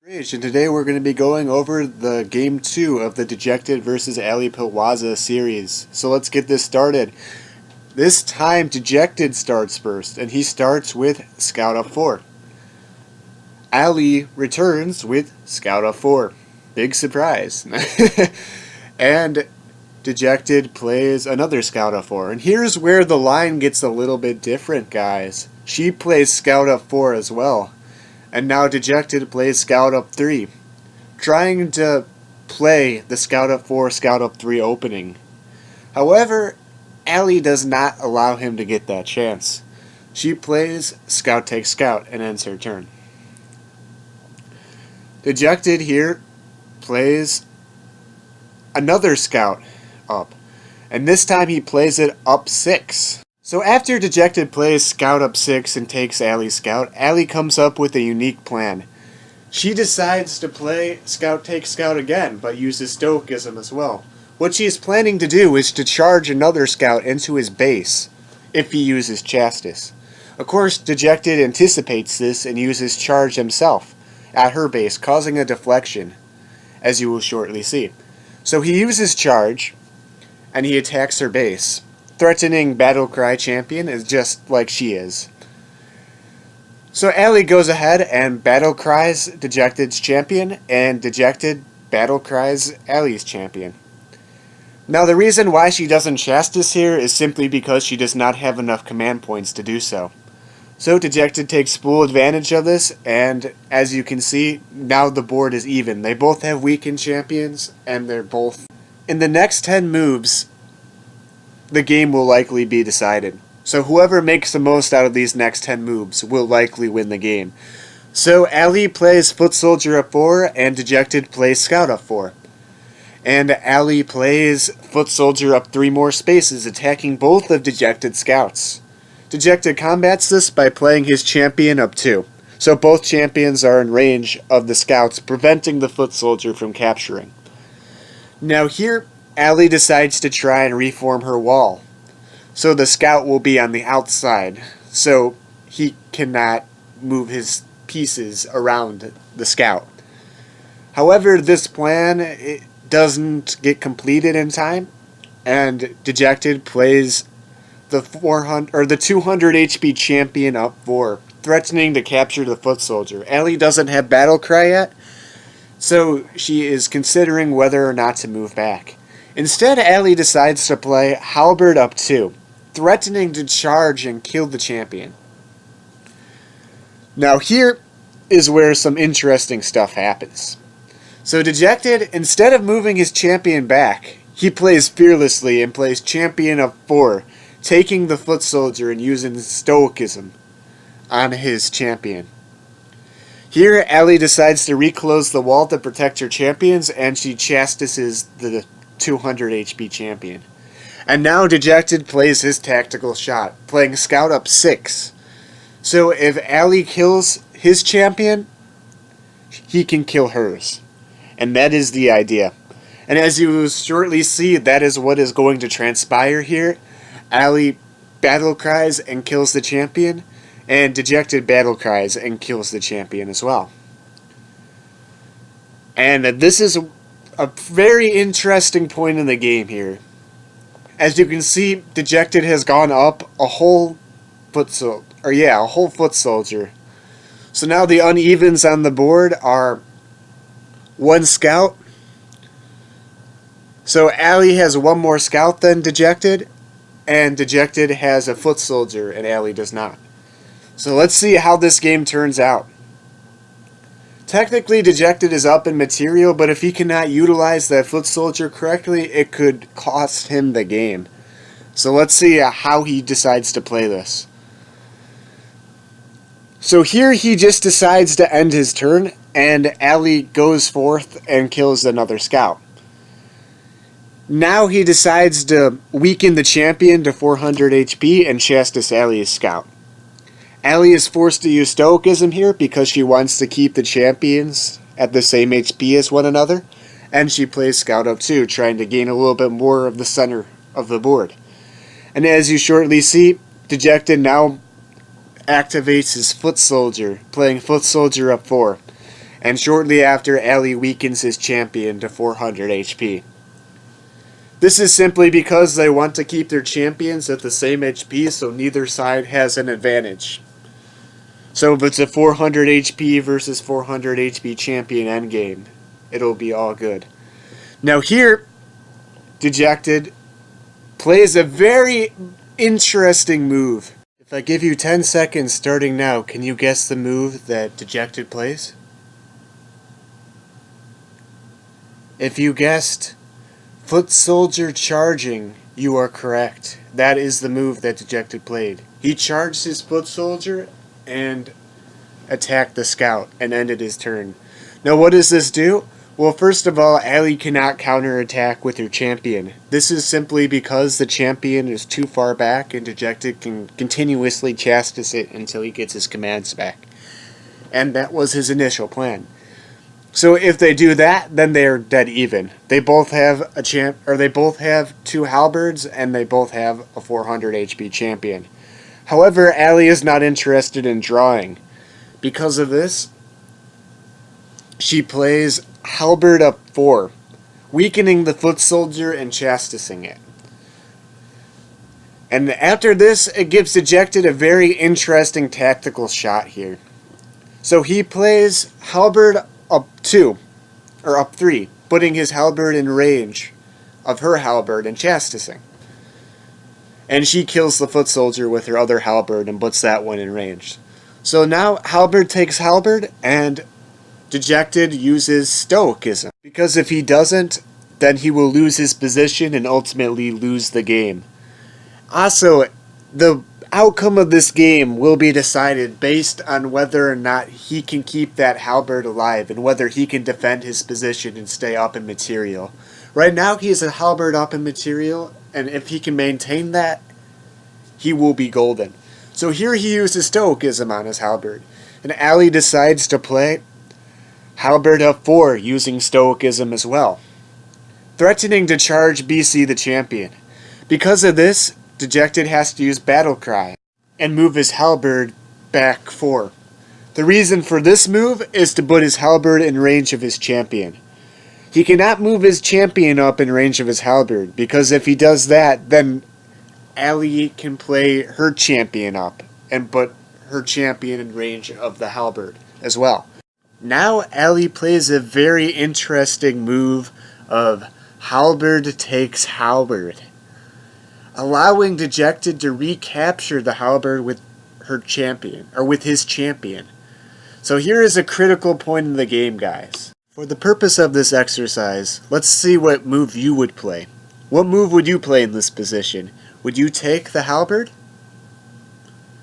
And today we're going to be going over the game 2 of the Dejected versus Ali Pilwaza series. So let's get this started. This time Dejected starts first, and he starts with Scout up 4. Ali returns with Scout up 4. Big surprise. And Dejected plays another Scout up 4. And here's where the line gets a little bit different, guys. She plays Scout up 4 as well. And now Dejected plays Scout up 3, trying to play the Scout up 4, Scout up 3 opening. However, Ali does not allow him to get that chance. She plays Scout takes Scout and ends her turn. Dejected here plays another Scout up, and this time he plays it up 6. So after Dejected plays Scout up 6 and takes Ali's Scout, Ali comes up with a unique plan. She decides to play Scout takes Scout again, but uses Stoicism as well. What she is planning to do is to charge another Scout into his base, if he uses Chastis. Of course, Dejected anticipates this and uses Charge himself at her base, causing a deflection, as you will shortly see. So he uses Charge, and he attacks her base, threatening Battlecry Champion is just like she is. So Ali goes ahead and Battlecries Dejected's champion, and Dejected Battlecries Ali's champion. Now the reason why she doesn't Chastis here is simply because she does not have enough command points to do so. So Dejected takes full advantage of this, and as you can see, now the board is even. They both have weakened champions, and they're both... In the next 10 moves, the game will likely be decided. So whoever makes the most out of these next 10 moves will likely win the game. So Ali plays Foot Soldier up 4 and Dejected plays Scout up 4. And Ali plays Foot Soldier up 3 more spaces, attacking both of Dejected's Scouts. Dejected combats this by playing his champion up 2. So both champions are in range of the Scouts, preventing the Foot Soldier from capturing. Now here, Ali decides to try and reform her wall. So the Scout will be on the outside, so he cannot move his pieces around the Scout. However, this plan it doesn't get completed in time, and Dejected plays the 200 HP champion up 4, threatening to capture the Foot Soldier. Ali doesn't have Battlecry yet, so she is considering whether or not to move back. Instead, Ali decides to play Halberd up 2, threatening to charge and kill the champion. Now here is where some interesting stuff happens. So Dejected, instead of moving his champion back, he plays fearlessly and plays champion up 4, taking the Foot Soldier and using Stoicism on his champion. Here, Ali decides to reclose the wall to protect her champions, and she chastises the 200 HP champion. And now Dejected plays his tactical shot, playing Scout up 6. So if Ali kills his champion, he can kill hers. And that is the idea. And as you will shortly see, that is what is going to transpire here. Ali Battlecries and kills the champion, and Dejected Battlecries and kills the champion as well. And this is a very interesting point in the game here. As you can see, Dejected has gone up a whole foot soldier. So now the unevens on the board are 1 Scout. So Ali has 1 more Scout than Dejected, and Dejected has a Foot Soldier, and Ali does not. So let's see how this game turns out. Technically, Dejected is up in material, but if he cannot utilize that Foot Soldier correctly, it could cost him the game. So let's see how he decides to play this. So here he just decides to end his turn, and Ali goes forth and kills another Scout. Now he decides to weaken the champion to 400 HP and Chastis Ali's Scout. Ali is forced to use Stoicism here because she wants to keep the champions at the same HP as one another, and she plays Scout up 2, trying to gain a little bit more of the center of the board. And as you shortly see, Dejected now activates his Foot Soldier, playing Foot Soldier up 4. and shortly after, Ali weakens his champion to 400 HP. This is simply because they want to keep their champions at the same HP so neither side has an advantage. So if it's a 400 HP versus 400 HP champion endgame, it'll be all good. Now here, Dejected plays a very interesting move. If I give you 10 seconds starting now, can you guess the move that Dejected plays? If you guessed Foot Soldier charging, you are correct. That is the move that Dejected played. He charged his Foot Soldier and attacked the scout and ended his turn. Now what does this do? Well, first of all, Ali cannot counterattack with her champion. This is simply because the champion is too far back and Dejected can continuously chastise it until he gets his commands back. And that was his initial plan. So if they do that, then they are dead even. They both have they both have 2 halberds and they both have a 400 HP champion. However, Ali is not interested in drawing. Because of this, she plays halberd up 4, weakening the foot soldier and chastising it. And after this, it gives Dejected a very interesting tactical shot here. So he plays halberd up 2, or up 3, putting his halberd in range of her halberd and chastising. And she kills the foot soldier with her other halberd and puts that one in range. So now halberd takes halberd and Dejected uses stoicism. Because if he doesn't, then he will lose his position and ultimately lose the game. Also, the outcome of this game will be decided based on whether or not he can keep that halberd alive and whether he can defend his position and stay up in material. Right now he is a halberd up in material, and if he can maintain that, he will be golden. So here he uses stoicism on his halberd, and Ali decides to play halberd up 4 using stoicism as well, threatening to charge BC the champion. Because of this, Dejected has to use Battle Cry and move his halberd back 4. The reason for this move is to put his halberd in range of his champion. He cannot move his champion up in range of his halberd, because if he does that, then Ali can play her champion up and put her champion in range of the halberd as well. Now Ali plays a very interesting move of halberd takes halberd, allowing Dejected to recapture the halberd with her champion, or with his champion. So here is a critical point in the game, guys. For the purpose of this exercise, let's see what move you would play. What move would you play in this position? Would you take the halberd?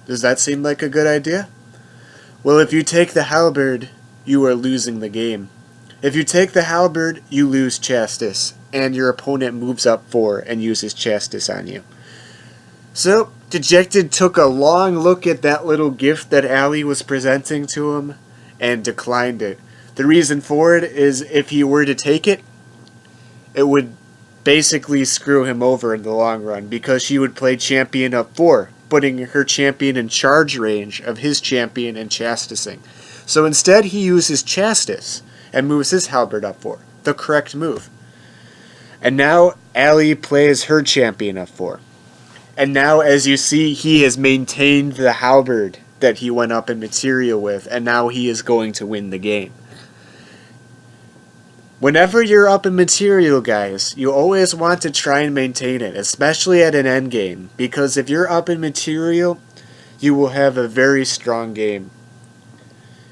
Does that seem like a good idea? Well, if you take the halberd, you are losing the game. If you take the halberd, you lose Chastis, and your opponent moves up 4 and uses Chastis on you. So, Dejected took a long look at that little gift that Ali was presenting to him and declined it. The reason for it is if he were to take it, it would basically screw him over in the long run, because she would play champion up 4, putting her champion in charge range of his champion and chastising. So instead he uses Chastis and moves his halberd up 4, the correct move. And now Ali plays her champion up 4. And now, as you see, he has maintained the halberd that he went up in material with, and now he is going to win the game. Whenever you're up in material, guys, you always want to try and maintain it, especially at an endgame, because if you're up in material, you will have a very strong game.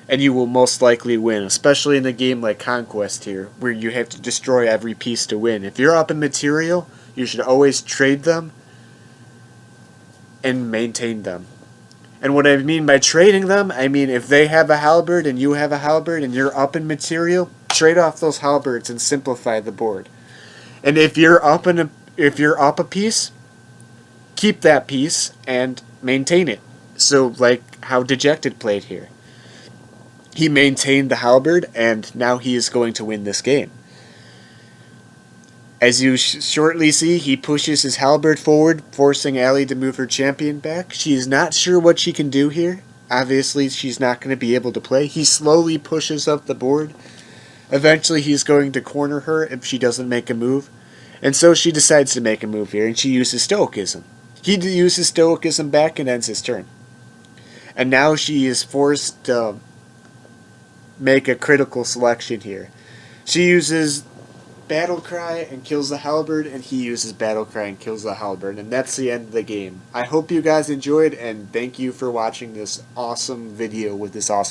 And you will most likely win, especially in a game like Conquest here, where you have to destroy every piece to win. If you're up in material, you should always trade them and maintain them. And what I mean by trading them, I mean if they have a halberd and you have a halberd and you're up in material, trade off those halberds and simplify the board. And if you're up a piece, keep that piece and maintain it. So like how Dejected played here. He maintained the halberd, and now he is going to win this game. As you shortly see, he pushes his halberd forward, forcing Ali to move her champion back. She is not sure what she can do here, obviously she's not going to be able to play. He slowly pushes up the board. Eventually he's going to corner her if she doesn't make a move. And so she decides to make a move here, and she uses Stoicism. He uses Stoicism back and ends his turn. And now she is forced to make a critical selection here. She uses Battle Cry and kills the halberd, and he uses Battle Cry and kills the halberd, and that's the end of the game. I hope you guys enjoyed, and thank you for watching this awesome video with this awesome